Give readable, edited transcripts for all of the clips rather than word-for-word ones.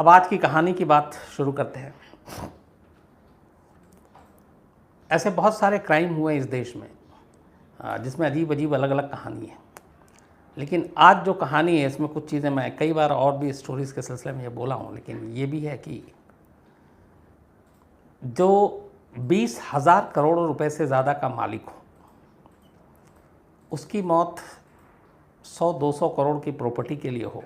अब आज की कहानी की बात शुरू करते हैं। ऐसे बहुत सारे क्राइम हुए इस देश में जिसमें अजीब अजीब अलग अलग कहानी है, लेकिन आज जो कहानी है इसमें कुछ चीज़ें मैं कई बार और भी स्टोरीज़ के सिलसिले में ये बोला हूँ, लेकिन ये भी है कि जो 20,000 करोड़ रुपए से ज़्यादा का मालिक हो, उसकी मौत 100-200 करोड़ की प्रॉपर्टी के लिए हो,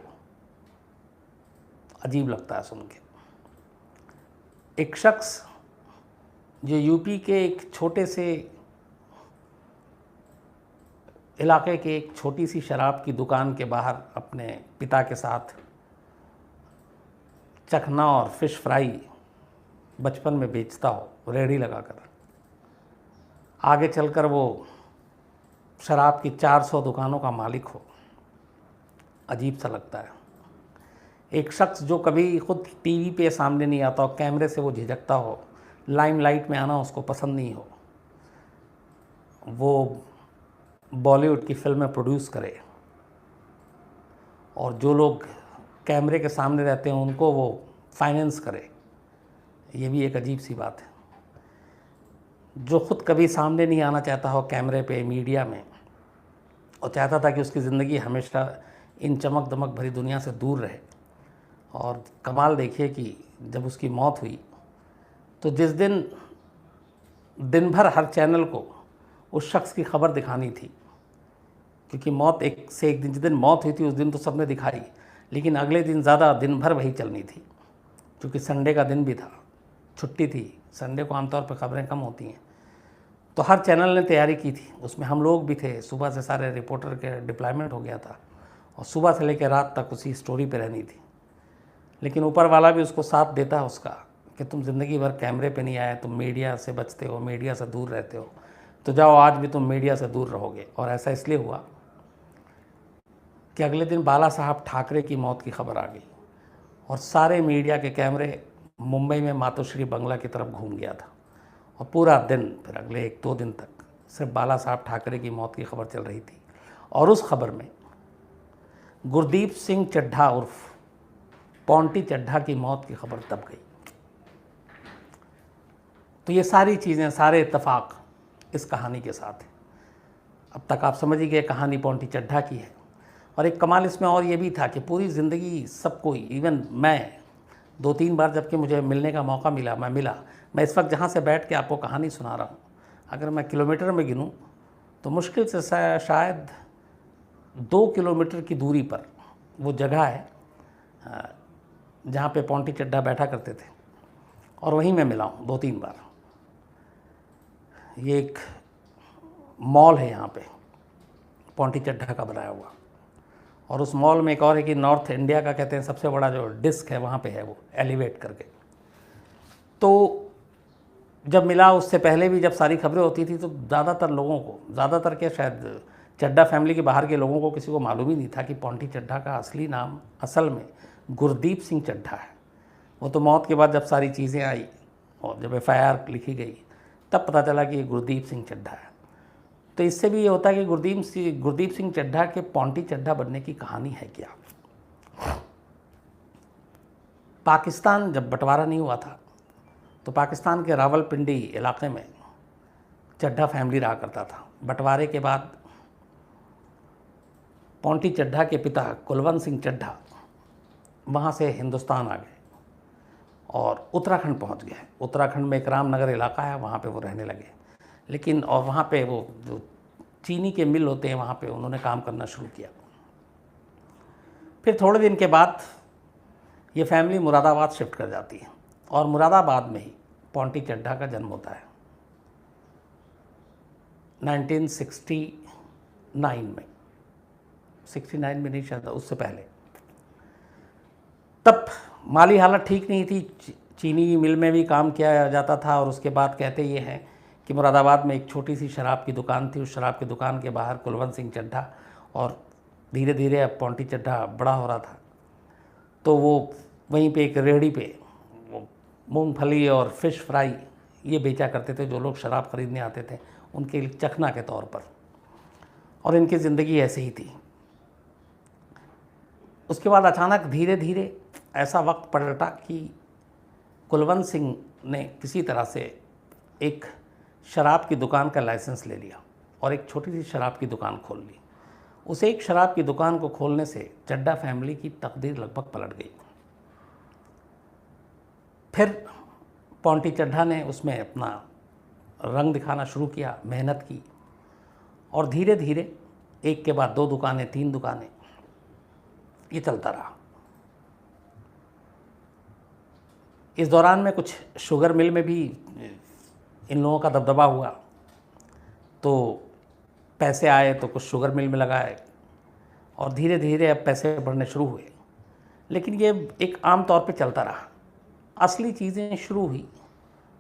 अजीब लगता है सुन के। एक शख्स जो यूपी के एक छोटे से इलाके के एक छोटी सी शराब की दुकान के बाहर अपने पिता के साथ चखना और फिश फ्राई बचपन में बेचता हो, रेहड़ी लगाकर, आगे चलकर वो शराब की 400 दुकानों का मालिक हो, अजीब सा लगता है। एक शख्स जो कभी खुद टीवी पे सामने नहीं आता हो, कैमरे से वो झिझकता हो, लाइमलाइट में आना उसको पसंद नहीं हो, वो बॉलीवुड की फिल्में प्रोड्यूस करे और जो लोग कैमरे के सामने रहते हैं उनको वो फाइनेंस करे, ये भी एक अजीब सी बात है। जो खुद कभी सामने नहीं आना चाहता हो कैमरे पे, मीडिया में, और चाहता था कि उसकी ज़िंदगी हमेशा इन चमक दमक भरी दुनिया से दूर रहे, और कमाल देखिए कि जब उसकी मौत हुई तो जिस दिन भर हर चैनल को उस शख्स की खबर दिखानी थी, क्योंकि मौत एक से एक दिन, जिस दिन मौत हुई थी उस दिन तो सबने दिखाई, लेकिन अगले दिन ज़्यादा दिन भर वही चलनी थी, क्योंकि संडे का दिन भी था, छुट्टी थी। संडे को आमतौर पर खबरें कम होती हैं, तो हर चैनल ने तैयारी की थी, उसमें हम लोग भी थे। सुबह से सारे रिपोर्टर के डिप्लॉयमेंट हो गया था और सुबह से लेकर रात तक उसी स्टोरी पे रहनी थी। लेकिन ऊपर वाला भी उसको साथ देता है उसका कि तुम ज़िंदगी भर कैमरे पे नहीं आए, तुम मीडिया से बचते हो, मीडिया से दूर रहते हो, तो जाओ आज भी तुम मीडिया से दूर रहोगे। और ऐसा इसलिए हुआ कि अगले दिन बाला साहब ठाकरे की मौत की खबर आ गई और सारे मीडिया के कैमरे मुंबई में मातोश्री बंगला की तरफ घूम गया था, और पूरा दिन, फिर अगले 1-2 दिन तक सिर्फ बाला साहब ठाकरे की मौत की खबर चल रही थी। और उस खबर में गुरदीप सिंह चड्ढा उर्फ पॉन्टी चड्ढा की मौत की खबर दब गई। तो ये सारी चीज़ें, सारे इत्तेफाक इस कहानी के साथ हैं। अब तक आप समझ ही गए कहानी पॉन्टी चड्ढा की है। और एक कमाल इसमें और ये भी था कि पूरी ज़िंदगी सबको, इवन मैं 2-3 बार जबकि मुझे मिलने का मौका मिला, मैं इस वक्त जहाँ से बैठ के आपको कहानी सुना रहा हूँ, अगर मैं किलोमीटर में गिनूँ तो मुश्किल से शायद 2 किलोमीटर की दूरी पर वो जगह है जहाँ पे पॉन्टी चड्ढा बैठा करते थे, और वहीं मैं मिला हूँ 2-3 बार। ये एक मॉल है यहाँ पे पॉन्टी चड्ढा का बनाया हुआ, और उस मॉल में एक और है कि नॉर्थ इंडिया का कहते हैं सबसे बड़ा जो डिस्क है वहाँ पे है, वो एलिवेट करके। तो जब मिला, उससे पहले भी जब सारी खबरें होती थी तो ज़्यादातर लोगों को, ज़्यादातर क्या शायद चड्ढा फैमिली के बाहर के लोगों को किसी को मालूम ही नहीं था कि पॉन्टी चड्ढा का असली नाम असल में गुरदीप सिंह चड्ढा है। वो तो मौत के बाद जब सारी चीज़ें आई और जब FIR लिखी गई तब पता चला कि ये गुरदीप सिंह चड्ढा है। तो इससे भी ये होता है कि गुरदीप सिंह चड्ढा के पॉन्टी चड्ढा बनने की कहानी है क्या। पाकिस्तान जब बंटवारा नहीं हुआ था तो पाकिस्तान के रावलपिंडी इलाके में चड्ढा फैमिली रहा करता था। बंटवारे के बाद पॉन्टी चड्ढा के पिता कुलवंत सिंह चड्ढा वहाँ से हिंदुस्तान आ गए और उत्तराखंड पहुँच गए। उत्तराखंड में एक रामनगर इलाका है, वहाँ पे वो रहने लगे। लेकिन और वहाँ पे वो जो चीनी के मिल होते हैं वहाँ पे उन्होंने काम करना शुरू किया। फिर थोड़े दिन के बाद ये फैमिली मुरादाबाद शिफ्ट कर जाती है, और मुरादाबाद में ही पॉन्टी चड्ढा का जन्म होता है 1969 में। 69 में नहीं, शायद उससे पहले। तब माली हालत ठीक नहीं थी, चीनी मिल में भी काम किया जाता था, और उसके बाद कहते ये हैं कि मुरादाबाद में एक छोटी सी शराब की दुकान थी। उस शराब की दुकान के बाहर कुलवंत सिंह चड्ढा, और धीरे धीरे अब पॉन्टी चड्ढा बड़ा हो रहा था, तो वो वहीं पे एक रेहड़ी पे वो मूंगफली और फ़िश फ्राई ये बेचा करते थे। जो लोग शराब ख़रीदने आते थे उनके लिए चखना के तौर पर, और इनकी ज़िंदगी ऐसे ही थी। उसके बाद अचानक धीरे धीरे ऐसा वक्त पलटा कि कुलवंत सिंह ने किसी तरह से एक शराब की दुकान का लाइसेंस ले लिया और एक छोटी सी शराब की दुकान खोल ली। उस एक शराब की दुकान को खोलने से चड्ढा फैमिली की तकदीर लगभग पलट गई। फिर पॉन्टी चड्ढा ने उसमें अपना रंग दिखाना शुरू किया, मेहनत की, और धीरे धीरे एक के बाद 2 दुकानें, 3 दुकानें, ये चलता रहा। इस दौरान में कुछ शुगर मिल में भी इन लोगों का दबदबा हुआ, तो पैसे आए तो कुछ शुगर मिल में लगाए और धीरे धीरे अब पैसे बढ़ने शुरू हुए। लेकिन ये एक आम तौर पे चलता रहा। असली चीज़ें शुरू हुई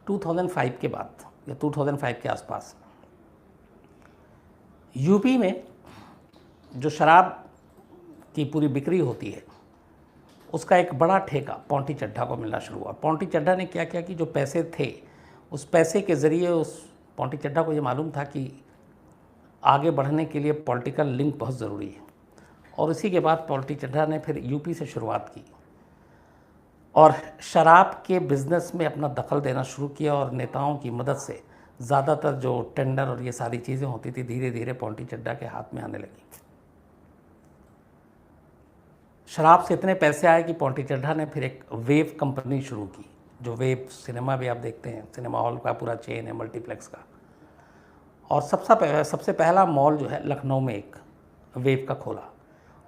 2005 के बाद या 2005 के आसपास। यूपी में जो शराब की पूरी बिक्री होती है उसका एक बड़ा ठेका पॉन्टी चड्ढा को मिलना शुरू हुआ। पॉन्टी चड्ढा ने क्या किया कि जो पैसे थे उस पैसे के ज़रिए उस पॉन्टी चड्ढा को ये मालूम था कि आगे बढ़ने के लिए पॉलिटिकल लिंक बहुत ज़रूरी है, और इसी के बाद पॉन्टी चड्ढा ने फिर यूपी से शुरुआत की और शराब के बिज़नेस में अपना दखल देना शुरू किया, और नेताओं की मदद से ज़्यादातर जो टेंडर और ये सारी चीज़ें होती थी धीरे धीरे पॉन्टी चड्ढा के हाथ में आने लगी। शराब से इतने पैसे आए कि पॉन्टी चड्ढा ने फिर एक वेव कंपनी शुरू की, जो वेव सिनेमा भी आप देखते हैं, सिनेमा हॉल का पूरा चेन है मल्टीप्लेक्स का। और सबसे पहला मॉल जो है लखनऊ में एक वेव का खोला,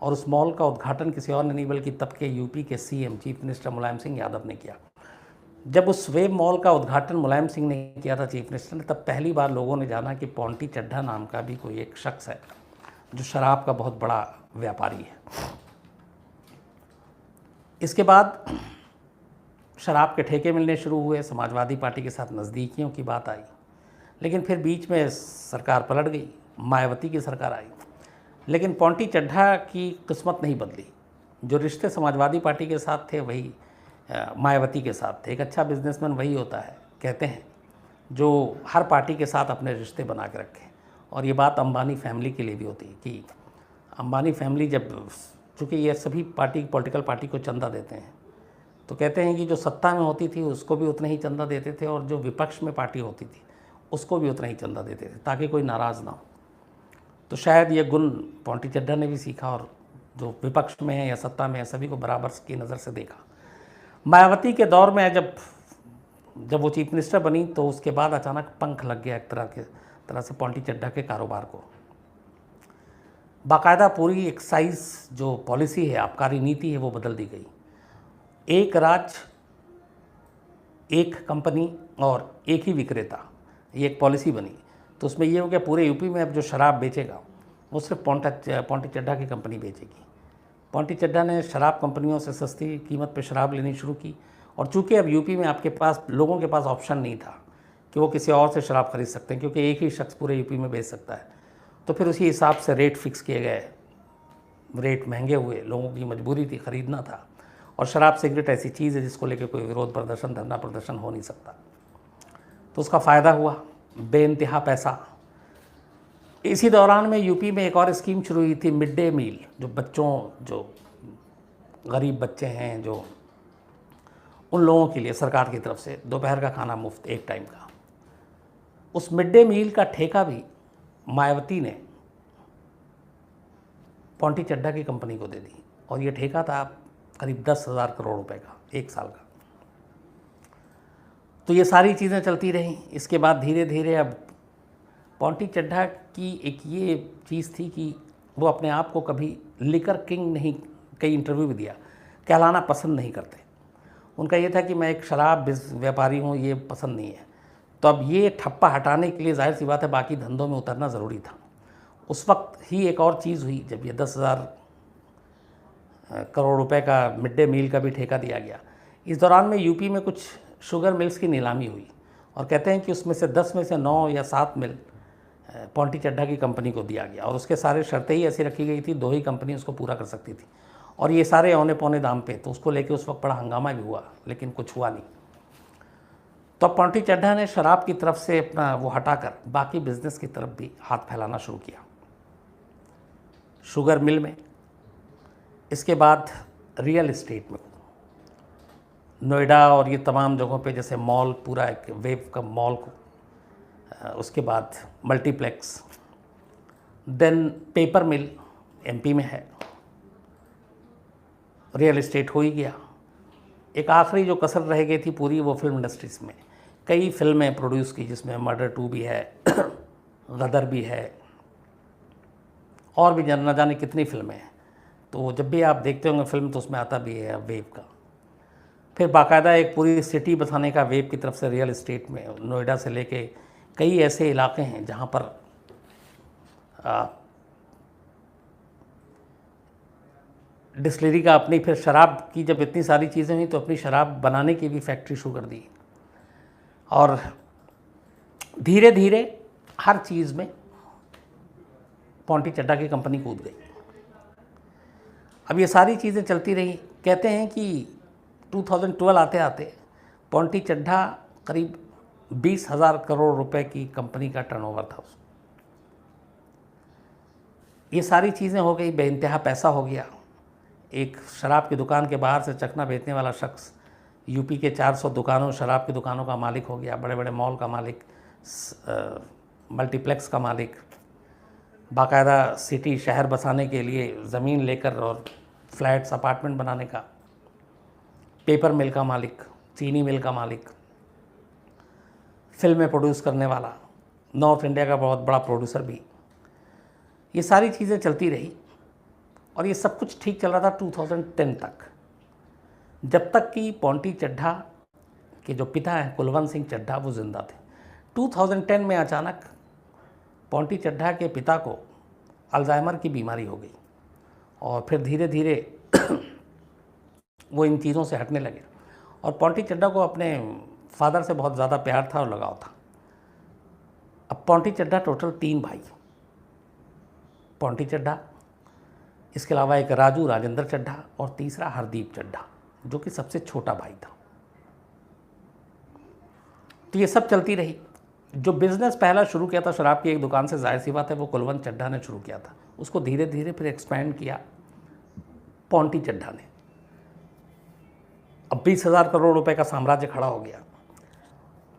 और उस मॉल का उद्घाटन किसी और ने नहीं बल्कि तब के यूपी के CM chief minister Mulayam Singh Yadav ने किया। जब उस वेव मॉल का उद्घाटन मुलायम सिंह ने किया था चीफ मिनिस्टर ने, तब पहली बार लोगों ने जाना कि पॉन्टी चड्ढा नाम का भी कोई एक शख्स है जो शराब का बहुत बड़ा व्यापारी है। इसके बाद शराब के ठेके मिलने शुरू हुए, समाजवादी पार्टी के साथ नज़दीकियों की बात आई, लेकिन फिर बीच में सरकार पलट गई, मायावती की सरकार आई। लेकिन पॉन्टी चड्ढा की किस्मत नहीं बदली। जो रिश्ते समाजवादी पार्टी के साथ थे वही मायावती के साथ थे। एक अच्छा बिजनेसमैन वही होता है, कहते हैं, जो हर पार्टी के साथ अपने रिश्ते बना के रखे। और ये बात अंबानी फैमिली के लिए भी होती है कि अंबानी फैमिली जब, चूँकि ये सभी पॉलिटिकल पार्टी को चंदा देते हैं, तो कहते हैं कि जो सत्ता में होती थी उसको भी उतना ही चंदा देते थे, और जो विपक्ष में पार्टी होती थी उसको भी उतना ही चंदा देते थे ताकि कोई नाराज़ ना हो। तो शायद ये गुण पॉन्टी चड्ढा ने भी सीखा, और जो विपक्ष में है या सत्ता में है सभी को बराबर की नज़र से देखा। मायावती के दौर में जब वो चीफ मिनिस्टर बनी तो उसके बाद अचानक पंख लग गया एक तरह से पॉन्टी चड्ढा के कारोबार को। बाकायदा पूरी एक्साइज जो पॉलिसी है, आबकारी नीति है, वो बदल दी गई। एक राज्य, एक कंपनी और एक ही विक्रेता, ये एक पॉलिसी बनी। तो उसमें ये हो गया पूरे यूपी में अब जो शराब बेचेगा वो सिर्फ पॉन्टी चड्ढा की कंपनी बेचेगी। पॉन्टी चड्ढा ने शराब कंपनियों से सस्ती कीमत पे शराब लेनी शुरू की, और चूँकि अब यूपी में आपके पास लोगों के पास ऑप्शन नहीं था कि वो किसी और से शराब खरीद सकते हैं, क्योंकि एक ही शख्स पूरे यूपी में बेच सकता है, तो फिर उसी हिसाब से रेट फिक्स किए गए। रेट महंगे हुए, लोगों की मजबूरी थी, ख़रीदना था। और शराब सिगरेट ऐसी चीज़ है जिसको लेकर कोई विरोध प्रदर्शन, धरना प्रदर्शन हो नहीं सकता। तो उसका फ़ायदा हुआ, बेइंतहा पैसा। इसी दौरान में यूपी में एक और स्कीम शुरू हुई थी, मिड डे मील। जो गरीब बच्चे हैं, जो उन लोगों के लिए सरकार की तरफ से दोपहर का खाना मुफ्त, एक टाइम का। उस मिड डे मील का ठेका भी मायावती ने पॉन्टी चड्ढा की कंपनी को दे दी, और ये ठेका था करीब 10,000 करोड़ रुपए का, एक साल का। तो ये सारी चीज़ें चलती रहीं। इसके बाद धीरे धीरे अब पॉन्टी चड्ढा की एक ये चीज़ थी कि वो अपने आप को कभी लिकर किंग नहीं, कई इंटरव्यू भी दिया, कहलाना पसंद नहीं करते। उनका ये था कि मैं एक शराब व्यापारी हूँ, ये पसंद नहीं है। तो अब ये ठप्पा हटाने के लिए जाहिर सी बात है बाकी धंधों में उतरना ज़रूरी था। उस वक्त ही एक और चीज़ हुई जब ये 10,000 करोड़ रुपए का मिड डे मील का भी ठेका दिया गया। इस दौरान में यूपी में कुछ शुगर मिल्स की नीलामी हुई, और कहते हैं कि उसमें से 10 में से 9 या 7 मिल पॉन्टी चड्ढा की कंपनी को दिया गया, और उसके सारे शर्तें ही ऐसी रखी गई थी, 2 ही कंपनी उसको पूरा कर सकती थी, और ये सारे औने पौने दाम पे। तो उसको लेके उस वक्त बड़ा हंगामा भी हुआ, लेकिन कुछ हुआ नहीं। तो पॉन्टी चड्ढा ने शराब की तरफ से अपना वो हटाकर बाकी बिजनेस की तरफ भी हाथ फैलाना शुरू किया, शुगर मिल में, इसके बाद रियल इस्टेट में। नोएडा और ये तमाम जगहों पे जैसे मॉल, पूरा एक वेव का मॉल को, उसके बाद मल्टीप्लेक्स, देन पेपर मिल एमपी में है, रियल इस्टेट हो ही गया। एक आखिरी जो कसर रह गई थी पूरी, वो फिल्म इंडस्ट्रीज़ में कई फिल्में प्रोड्यूस की, जिसमें मर्डर 2 भी है, गदर भी है, और भी न जाने कितनी फिल्में हैं। तो जब भी आप देखते होंगे फिल्म तो उसमें आता भी है वेव का। फिर बाकायदा एक पूरी सिटी बसाने का वेव की तरफ से रियल इस्टेट में, नोएडा से लेके कई ऐसे इलाके हैं जहाँ पर डिस्टिलरी का अपनी, फिर शराब की जब इतनी सारी चीज़ें हुई तो अपनी शराब बनाने की भी फैक्ट्री शुरू कर दी। और धीरे धीरे हर चीज़ में पॉन्टी चड्ढा की कंपनी कूद गई। अब ये सारी चीज़ें चलती रही। कहते हैं कि 2012 आते आते पॉन्टी चड्ढा करीब 20,000 करोड़ रुपए की कंपनी का टर्नओवर था उसको। ये सारी चीज़ें हो गई, बेइंतहा पैसा हो गया। एक शराब की दुकान के बाहर से चखना बेचने वाला शख्स यूपी के 400 दुकानों, शराब की दुकानों का मालिक हो गया, बड़े बड़े मॉल का मालिक, मल्टीप्लेक्स का मालिक, बाकायदा सिटी शहर बसाने के लिए ज़मीन लेकर और फ्लैट्स अपार्टमेंट बनाने का, पेपर मिल का मालिक, चीनी मिल का मालिक, फिल्में प्रोड्यूस करने वाला, नॉर्थ इंडिया का बहुत बड़ा प्रोड्यूसर भी। ये सारी चीज़ें चलती रही और ये सब कुछ ठीक चल रहा था 2010 तक, जब तक कि पॉन्टी चड्ढा के जो पिता हैं कुलवंत सिंह चड्ढा वो ज़िंदा थे। 2010 में अचानक पॉन्टी चड्ढा के पिता को अल्जाइमर की बीमारी हो गई और फिर धीरे धीरे वो इन चीज़ों से हटने लगे। और पॉन्टी चड्ढा को अपने फादर से बहुत ज़्यादा प्यार था और लगाव था। अब पॉन्टी चड्ढा टोटल 3 भाई, पॉन्टी चड्ढा, इसके अलावा एक राजू राजेंद्र चड्ढा और तीसरा हरदीप चड्ढा जो कि सबसे छोटा भाई था। तो ये सब चलती रही। जो बिज़नेस पहला शुरू किया था शराब की एक दुकान से, जाहिर सी बात है वो कुलवंत चड्ढा ने शुरू किया था, उसको धीरे धीरे फिर एक्सपैंड किया पॉन्टी चड्ढा ने। अब 20,000 करोड़ रुपए का साम्राज्य खड़ा हो गया।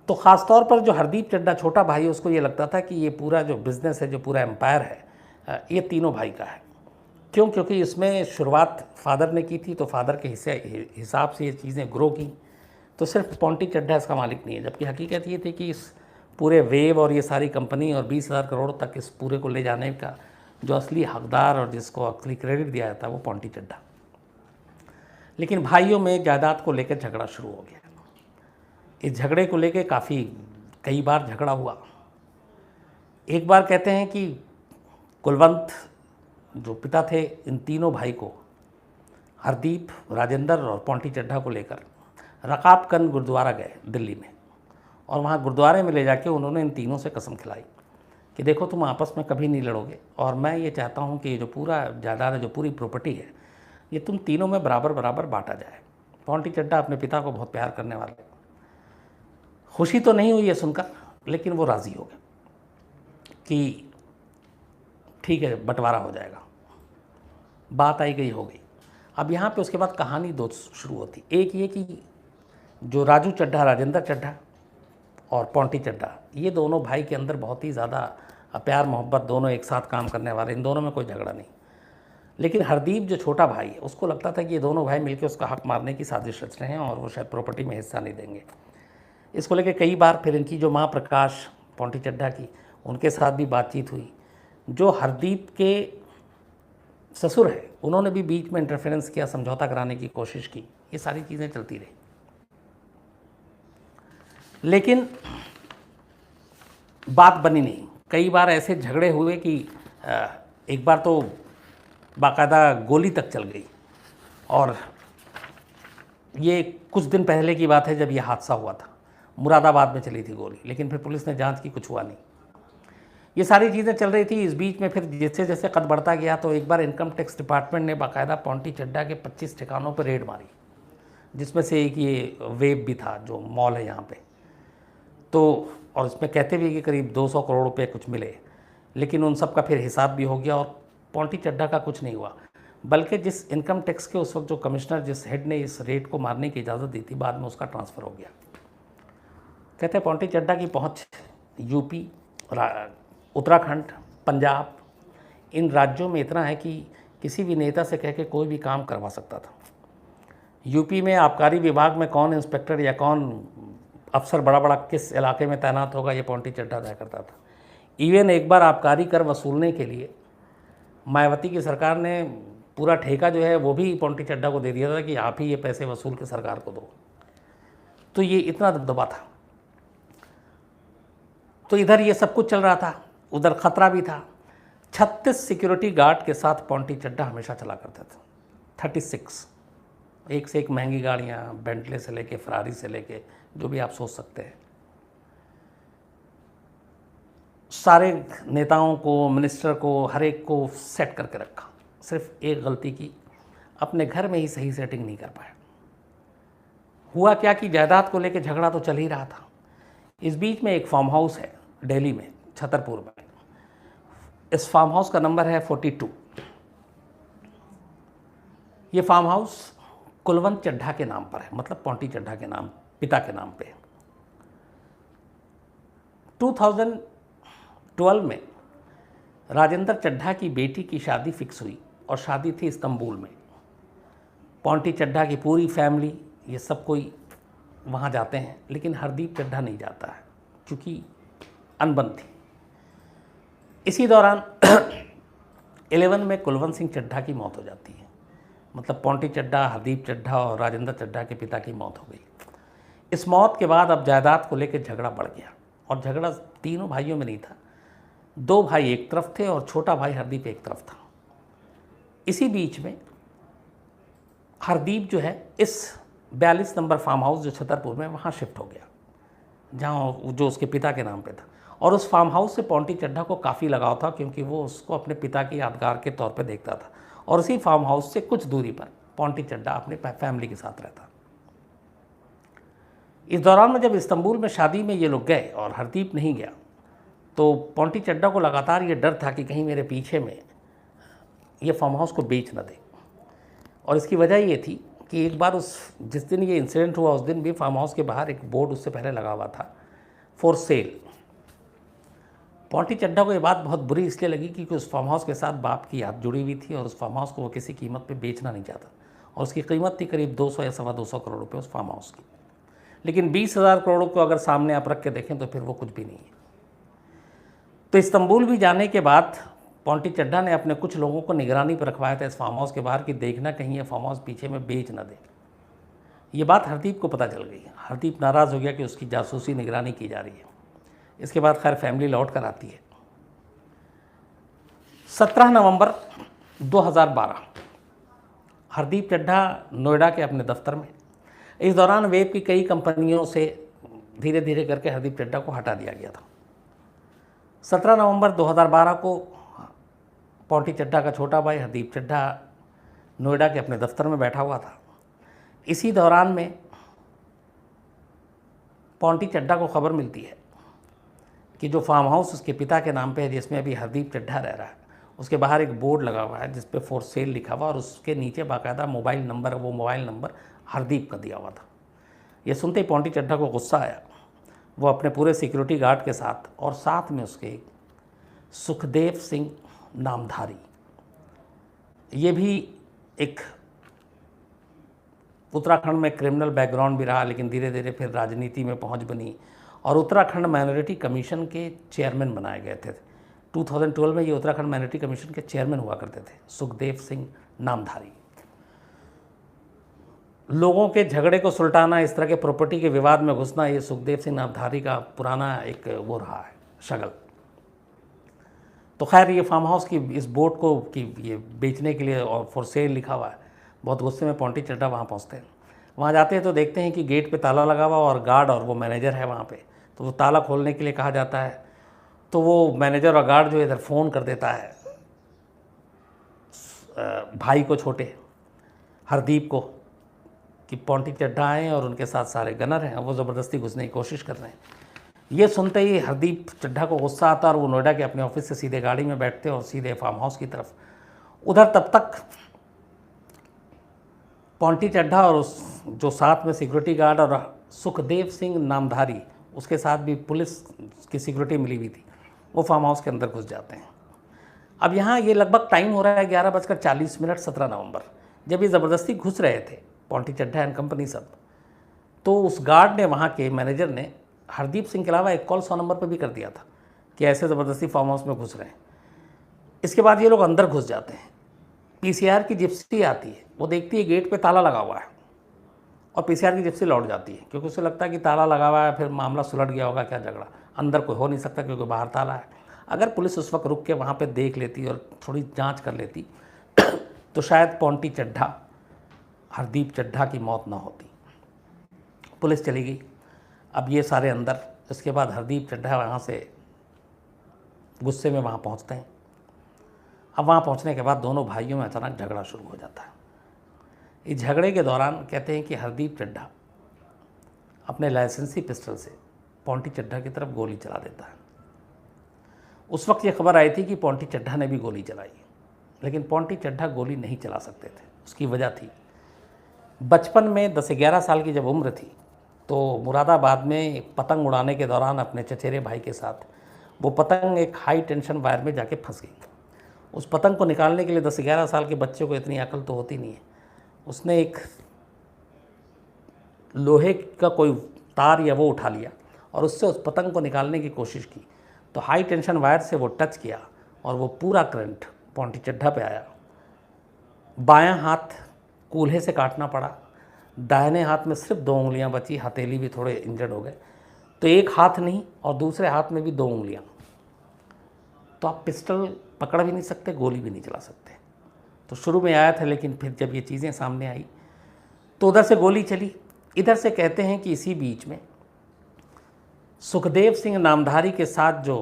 तो ख़ास तौर पर जो हरदीप चड्ढा छोटा भाई है, उसको ये लगता था कि ये पूरा जो बिज़नेस है, जो पूरा एम्पायर है, ये तीनों भाई का है। क्यों? क्योंकि इसमें शुरुआत फादर ने की थी, तो फादर के हिसाब से ये चीज़ें ग्रो की। तो सिर्फ पॉन्टी चड्ढा इसका मालिक नहीं है, जबकि हकीकत ये थी कि इस पूरे वेव और ये सारी कंपनी और 20,000 करोड़ तक इस पूरे को ले जाने का जो असली हकदार और जिसको असली क्रेडिट दिया जाता है वो पॉन्टी चड्ढा। लेकिन भाइयों में जायदाद को लेकर झगड़ा शुरू हो गया। इस झगड़े को लेकर कई बार झगड़ा हुआ। एक बार कहते हैं कि कुलवंत जो पिता थे, इन तीनों भाई को, हरदीप, राजेंद्र और पॉन्टी चड्ढा को लेकर रकाबगंज गुरुद्वारा गए दिल्ली में, और वहाँ गुरुद्वारे में ले जाके उन्होंने इन तीनों से कसम खिलाई कि देखो तुम आपस में कभी नहीं लड़ोगे, और मैं ये चाहता हूँ कि ये जो पूरा जायदाद है, जो पूरी प्रॉपर्टी है, ये तुम तीनों में बराबर बराबर बांटा जाए। पॉन्टी चड्ढा अपने पिता को बहुत प्यार करने वाले, खुशी तो नहीं हुई ये सुनकर, लेकिन वो राज़ी हो गए कि ठीक है बंटवारा हो जाएगा। बात आई गई हो गई। अब यहाँ पे उसके बाद कहानी दो शुरू होती। एक ये कि जो राजू चड्ढा, राजेंद्र चड्ढा और पॉन्टी चड्ढा, ये दोनों भाई के अंदर बहुत ही ज़्यादा प्यार मोहब्बत, दोनों एक साथ काम करने वाले, इन दोनों में कोई झगड़ा नहीं। लेकिन हरदीप जो छोटा भाई है, उसको लगता था कि ये दोनों भाई मिलकर उसका हक मारने की साजिश रच रहे हैं और वो शायद प्रॉपर्टी में हिस्सा नहीं देंगे। इसको लेकर कई बार फिर इनकी जो माँ प्रकाश पॉन्टी चड्ढा की, उनके साथ भी बातचीत हुई। जो हरदीप के ससुर है, उन्होंने भी बीच में इंटरफेरेंस किया, समझौता कराने की कोशिश की। ये सारी चीज़ें चलती रही। लेकिन बात बनी नहीं। कई बार ऐसे झगड़े हुए कि एक बार तो बाकायदा गोली तक चल गई, और ये कुछ दिन पहले की बात है जब ये हादसा हुआ था। मुरादाबाद में चली थी गोली, लेकिन फिर पुलिस ने जांच की, कुछ हुआ नहीं। ये सारी चीज़ें चल रही थी। इस बीच में फिर जैसे जैसे कद बढ़ता गया तो एक बार इनकम टैक्स डिपार्टमेंट ने बाकायदा पॉन्टी चड्ढा के 25 ठिकानों पर रेड मारी, जिसमें से एक ये वेब भी था जो मॉल है यहाँ पे। तो और इसमें कहते भी कि करीब 200 करोड़ रुपए कुछ मिले, लेकिन उन सब का फिर हिसाब भी हो गया और पॉन्टी चड्ढा का कुछ नहीं हुआ। बल्कि जिस इनकम टैक्स के उस वक्त जो कमिश्नर, जिस हेड ने इस रेट को मारने की इजाज़त दी थी, बाद में उसका ट्रांसफ़र हो गया। कहते हैं पॉन्टी चड्ढा की पहुंच यूपी, उत्तराखंड, पंजाब, इन राज्यों में इतना है कि किसी भी नेता से कह के कोई भी काम करवा सकता था। यूपी में आबकारी विभाग में कौन इंस्पेक्टर या कौन अफसर बड़ा बड़ा किस इलाके में तैनात होगा, ये पॉन्टी चड्ढा तय करता था। इवन एक बार आबकारी कर वसूलने के लिए मायावती की सरकार ने पूरा ठेका जो है वो भी पॉन्टी चड्ढा को दे दिया था कि आप ही ये पैसे वसूल के सरकार को दो। तो ये इतना दबदबा था। तो इधर ये सब कुछ चल रहा था, उधर खतरा भी था। 36 सिक्योरिटी गार्ड के साथ पॉन्टी चड्ढा हमेशा चला करते थे। 36, एक से एक महंगी गाड़ियाँ, बेंटले से लेके फरारी से लेके जो भी आप सोच सकते हैं। सारे नेताओं को, मिनिस्टर को, हर एक को सेट करके रखा। सिर्फ एक गलती की, अपने घर में ही सही सेटिंग नहीं कर पाया। हुआ क्या कि जायदाद को लेके झगड़ा तो चल ही रहा था। इस बीच में एक फार्म हाउस है दिल्ली में, छतरपुर में। इस फार्म हाउस का नंबर है 42। ये फार्म हाउस कुलवंत चड्ढा के नाम पर है, मतलब पॉन्टी चड्ढा के नाम, पिता के नाम पे। 2012 में राजेंद्र चड्ढा की बेटी की शादी फिक्स हुई और शादी थी इस्तांबुल में। पॉन्टी चड्ढा की पूरी फैमिली, ये सब कोई वहाँ जाते हैं, लेकिन हरदीप चड्ढा नहीं जाता है क्योंकि अनबन थी। इसी दौरान 11 में कुलवंत सिंह चड्ढा की मौत हो जाती है। मतलब पॉन्टी चड्ढा, हरदीप चड्ढा और राजेंद्र चड्ढा के पिता की मौत हो गई। इस मौत के बाद अब जायदाद को लेकर झगड़ा बढ़ गया, और झगड़ा तीनों भाइयों में नहीं था। 2 भाई एक तरफ थे और छोटा भाई हरदीप एक तरफ था। इसी बीच में हरदीप जो है इस 42 नंबर फार्म हाउस जो छतरपुर में, वहाँ शिफ्ट हो गया, जहाँ जो उसके पिता के नाम पे था। और उस फार्म हाउस से पॉन्टी चड्ढा को काफ़ी लगाव था, क्योंकि वो उसको अपने पिता की यादगार के तौर पे देखता था। और उसी फार्म हाउस से कुछ दूरी पर पॉन्टी चड्ढा अपने फैमिली के साथ रहता। इस दौरान में जब इस्तांबुल में शादी में ये लोग गए और हरदीप नहीं गया, तो पॉन्टी चड्ढा को लगातार ये डर था कि कहीं मेरे पीछे में ये फार्म हाउस को बेच न दे। और इसकी वजह ये थी कि एक बार जिस दिन ये इंसिडेंट हुआ, उस दिन भी फार्म हाउस के बाहर एक बोर्ड उससे पहले लगा हुआ था, फॉर सेल। पॉन्टी चड्ढा को ये बात बहुत बुरी इसलिए लगी क्योंकि उस फार्म हाउस के साथ बाप की याद जुड़ी हुई थी, और उस फार्म हाउस को वो किसी कीमत पे बेचना नहीं चाहता। और उसकी कीमत थी करीब 200 या 225 करोड़ रुपये उस फार्म हाउस की। लेकिन 20,000 करोड़ को अगर सामने आप रख के देखें तो फिर वो कुछ भी नहीं है। तो इस्तांबुल भी जाने के बाद पॉन्टी चड्ढा ने अपने कुछ लोगों को निगरानी पर रखवाया था इस फार्म हाउस के बाहर कि देखना कहीं ये फार्म हाउस पीछे में बेच ना दे। ये बात हरदीप को पता चल गई। हरदीप नाराज़ हो गया कि उसकी जासूसी निगरानी की जा रही है। इसके बाद खैर फैमिली लौट कर आती है। 17 नवंबर 2012 हरदीप चड्ढा नोएडा के अपने दफ्तर में। इस दौरान वेब की कई कंपनियों से धीरे धीरे करके हरदीप चड्ढा को हटा दिया गया था। 17 नवंबर 2012 को पॉन्टी चड्ढा का छोटा भाई हरदीप चड्ढा नोएडा के अपने दफ्तर में बैठा हुआ था। इसी दौरान में पॉन्टी चड्ढा को खबर मिलती है कि जो फार्म हाउस उसके पिता के नाम पे है, जिसमें अभी हरदीप चड्ढा रह रहा है, उसके बाहर एक बोर्ड लगा हुआ है जिस पे फॉर सेल लिखा हुआ, और उसके नीचे बाकायदा मोबाइल नंबर, वो मोबाइल नंबर हरदीप का दिया हुआ था। ये सुनते ही पॉन्टी चड्ढा को गुस्सा आया। वो अपने पूरे सिक्योरिटी गार्ड के साथ, और साथ में उसके सुखदेव सिंह नामधारी, ये भी एक उत्तराखंड में क्रिमिनल बैकग्राउंड भी रहा, लेकिन धीरे धीरे फिर राजनीति में पहुंच बनी और उत्तराखंड माइनॉरिटी कमीशन के चेयरमैन बनाए गए थे। 2012 में ये उत्तराखंड माइनॉरिटी कमीशन के चेयरमैन हुआ करते थे, सुखदेव सिंह नामधारी। लोगों के झगड़े को सुलटाना, इस तरह के प्रॉपर्टी के विवाद में घुसना, ये सुखदेव सिंह नामधारी का पुराना एक वो रहा है शगल। तो खैर ये फार्म हाउस की इस बोर्ड को कि ये बेचने के लिए और फॉर सेल लिखा हुआ है, बहुत गुस्से में पॉन्टी चड्ढा वहाँ पहुँचते हैं। वहाँ जाते हैं तो देखते हैं कि गेट पे ताला लगा हुआ और गार्ड और वो मैनेजर है वहाँ पे। तो वो ताला खोलने के लिए कहा जाता है, तो वो मैनेजर और गार्ड जो इधर फ़ोन कर देता है भाई को, छोटे हरदीप को, कि पॉन्टी चड्ढा आए और उनके साथ सारे गनर हैं, वो ज़बरदस्ती घुसने की कोशिश कर रहे हैं। ये सुनते ही हरदीप चड्ढा को गुस्सा आता और वो नोएडा के अपने ऑफिस से सीधे गाड़ी में बैठते और सीधे फार्म हाउस की तरफ। उधर तब तक पॉन्टी चड्ढा और उस जो साथ में सिक्योरिटी गार्ड और सुखदेव सिंह नामधारी, उसके साथ भी पुलिस की सिक्योरिटी मिली हुई थी, वो फार्म हाउस के अंदर घुस जाते हैं। अब यहाँ ये लगभग टाइम हो रहा है 11:40 17 नवंबर, जब ये ज़बरदस्ती घुस रहे थे पॉन्टी चड्ढा एंड कंपनी सब, तो उस गार्ड ने, वहाँ के मैनेजर ने हरदीप सिंह के अलावा एक कॉल 100 नंबर पर भी कर दिया था कि ऐसे ज़बरदस्ती फार्म हाउस में घुस रहे हैं। इसके बाद ये लोग अंदर घुस जाते हैं। पीसीआर की जिप्सी आती है, वो देखती है गेट पे ताला लगा हुआ है, और पीसीआर की जिप्सी लौट जाती है क्योंकि उसे लगता है कि ताला लगा हुआ है, फिर मामला सुलझ गया होगा, क्या झगड़ा, अंदर कोई हो नहीं सकता क्योंकि बाहर ताला है। अगर पुलिस उस वक्त रुक के वहाँ पे देख लेती और थोड़ी जांच कर लेती तो शायद पॉन्टी चड्ढा, हरदीप चड्ढा की मौत ना होती। पुलिस चली गई, अब ये सारे अंदर। इसके बाद हरदीप चड्ढा वहाँ से गुस्से में वहाँ पहुँचते हैं। अब वहाँ पहुँचने के बाद दोनों भाइयों में अचानक झगड़ा शुरू हो जाता है। इस झगड़े के दौरान कहते हैं कि हरदीप चड्ढा अपने लाइसेंसी पिस्टल से पॉन्टी चड्ढा की तरफ गोली चला देता है। उस वक्त ये खबर आई थी कि पॉन्टी चड्ढा ने भी गोली चलाई, लेकिन पॉन्टी चड्ढा गोली नहीं चला सकते थे। उसकी वजह थी, बचपन में 10-11 साल की जब उम्र थी तो मुरादाबाद में पतंग उड़ाने के दौरान अपने चचेरे भाई के साथ वो पतंग एक हाई टेंशन वायर में जाके फंस गई। उस पतंग को निकालने के लिए 10-11 साल के बच्चे को इतनी अकल तो होती नहीं है। उसने एक लोहे का कोई तार या वो उठा लिया और उससे उस पतंग को निकालने की कोशिश की, तो हाई टेंशन वायर से वो टच किया और वो पूरा करंट पॉन्टी चड्ढा पे आया। बायां हाथ कूल्हे से काटना पड़ा, दाहिने हाथ में सिर्फ 2 उंगलियां बची, हथेली भी थोड़े इंजर्ड हो गए, तो एक हाथ नहीं और दूसरे हाथ में भी 2 उंगलियां। तो आप पिस्टल पकड़ भी नहीं सकते, गोली भी नहीं चला सकते। तो शुरू में आया था, लेकिन फिर जब ये चीज़ें सामने आई तो उधर से गोली चली। इधर से कहते हैं कि इसी बीच में सुखदेव सिंह नामधारी के साथ जो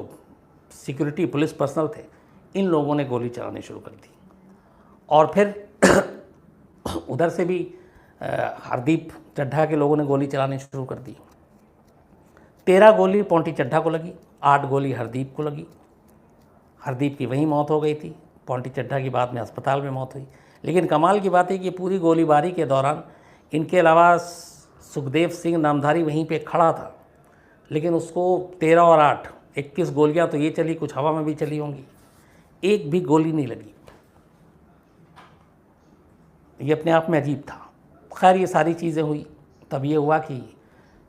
सिक्योरिटी पुलिस पर्सनल थे, इन लोगों ने गोली चलानी शुरू कर दी। और फिर उधर से भी हरदीप चड्ढा के लोगों ने गोली चलानी शुरू कर दी। 13 गोली पॉन्टी चड्ढा को लगी, 8 गोली हरदीप को लगी। हरदीप की वहीं मौत हो गई थी, पॉन्टी चड्ढा की बाद में अस्पताल में मौत हुई। लेकिन कमाल की बात है कि पूरी गोलीबारी के दौरान इनके अलावा सुखदेव सिंह नामधारी वहीं पे खड़ा था, लेकिन उसको 13 और 8 21 गोलियां तो ये चली, कुछ हवा में भी चली होंगी, एक भी गोली नहीं लगी। ये अपने आप में अजीब था। खैर ये सारी चीज़ें हुई, तब ये हुआ कि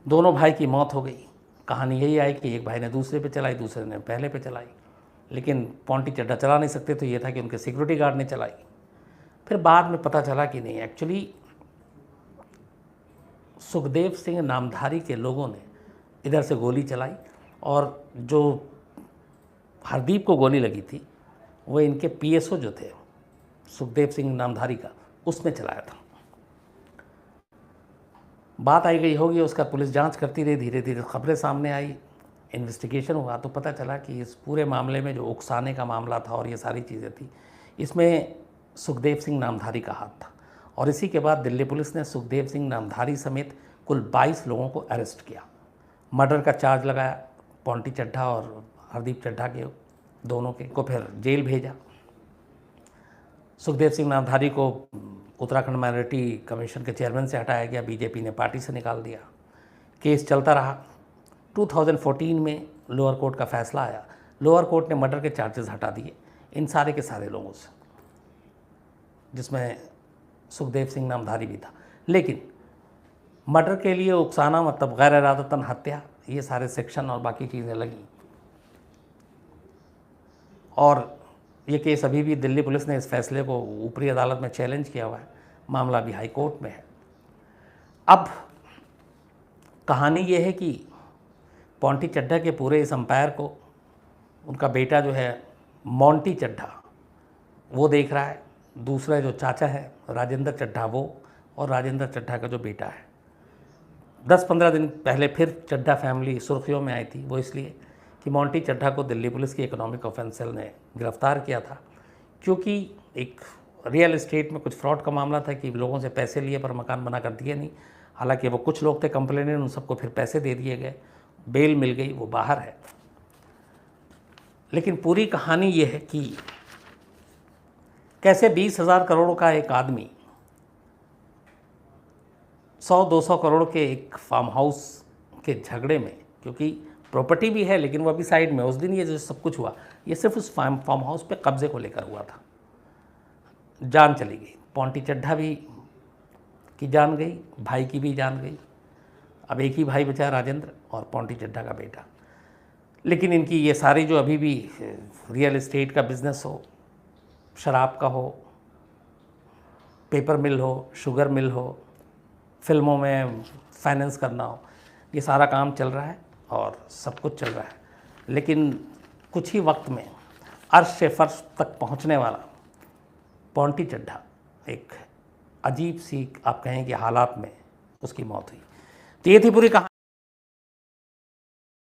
दोनों भाई की मौत हो गई। कहानी यही आई कि एक भाई ने दूसरे पे चलाई, दूसरे ने पहले पे चलाई, लेकिन पॉन्टी चड्ढा चला नहीं सकते, तो ये था कि उनके सिक्योरिटी गार्ड ने चलाई। फिर बाद में पता चला कि नहीं, एक्चुअली सुखदेव सिंह नामधारी के लोगों ने इधर से गोली चलाई और जो हरदीप को गोली लगी थी वो इनके पीएसओ जो थे सुखदेव सिंह नामधारी का, उसने चलाया था। बात आई गई होगी, उसका पुलिस जांच करती रही, धीरे धीरे खबरें सामने आई, इन्वेस्टिगेशन हुआ, तो पता चला कि इस पूरे मामले में जो उकसाने का मामला था और ये सारी चीज़ें थी, इसमें सुखदेव सिंह नामधारी का हाथ था। और इसी के बाद दिल्ली पुलिस ने सुखदेव सिंह नामधारी समेत कुल 22 लोगों को अरेस्ट किया, मर्डर का चार्ज लगाया, पॉन्टी चड्ढा और हरदीप चड्ढा के दोनों के को फिर जेल भेजा। सुखदेव सिंह नामधारी को उत्तराखंड माइनॉरिटी कमीशन के चेयरमैन से हटाया गया, बीजेपी ने पार्टी से निकाल दिया। केस चलता रहा। 2014 में लोअर कोर्ट का फैसला आया, लोअर कोर्ट ने मर्डर के चार्जेस हटा दिए इन सारे के सारे लोगों से, जिसमें सुखदेव सिंह नामधारी भी था। लेकिन मर्डर के लिए उकसाना मतलब गैर इरादतन हत्या, ये सारे सेक्शन और बाकी चीज़ें लगी। और ये केस अभी भी दिल्ली पुलिस ने इस फैसले को ऊपरी अदालत में चैलेंज किया हुआ है, मामला भी हाई कोर्ट में है। अब कहानी ये है कि पॉन्टी चड्ढा के पूरे इस अंपायर को उनका बेटा जो है मोंटी चड्ढा वो देख रहा है, दूसरा जो चाचा है राजेंद्र चड्ढा वो, और राजेंद्र चड्ढा का जो बेटा है। 10-15 दिन पहले फिर चड्ढा फैमिली सुर्खियों में आई थी, वो इसलिए कि मोंटी चड्ढा को दिल्ली पुलिस की इकोनॉमिक ऑफेंस सेल ने गिरफ्तार किया था, क्योंकि एक रियल एस्टेट में कुछ फ्रॉड का मामला था कि लोगों से पैसे लिए पर मकान बना कर दिए नहीं। हालांकि वो कुछ लोग थे कंप्लेनेंट, उन सबको फिर पैसे दे दिए गए, बेल मिल गई, वो बाहर है। लेकिन पूरी कहानी ये है कि कैसे 20,000 करोड़ का एक आदमी 100-200 करोड़ के एक फार्म हाउस के झगड़े में, क्योंकि प्रॉपर्टी भी है लेकिन वो अभी साइड में, उस दिन ये जो सब कुछ हुआ ये सिर्फ उस फार्म हाउस पे कब्जे को लेकर हुआ था। जान चली गई, पॉन्टी चड्ढा भी की जान गई, भाई की भी जान गई। अब एक ही भाई बचा, राजेंद्र और पॉन्टी चड्ढा का बेटा। लेकिन इनकी ये सारी जो अभी भी रियल एस्टेट का बिजनेस हो, शराब का हो, पेपर मिल हो, शुगर मिल हो, फिल्मों में फाइनेंस करना हो, ये सारा काम चल रहा है और सब कुछ चल रहा है। लेकिन कुछ ही वक्त में अर्श से फर्श तक पहुंचने वाला पॉन्टी चड्ढा एक अजीब सी, आप कहें कि हालात में उसकी मौत हुई। तो ये थी पूरी कहानी।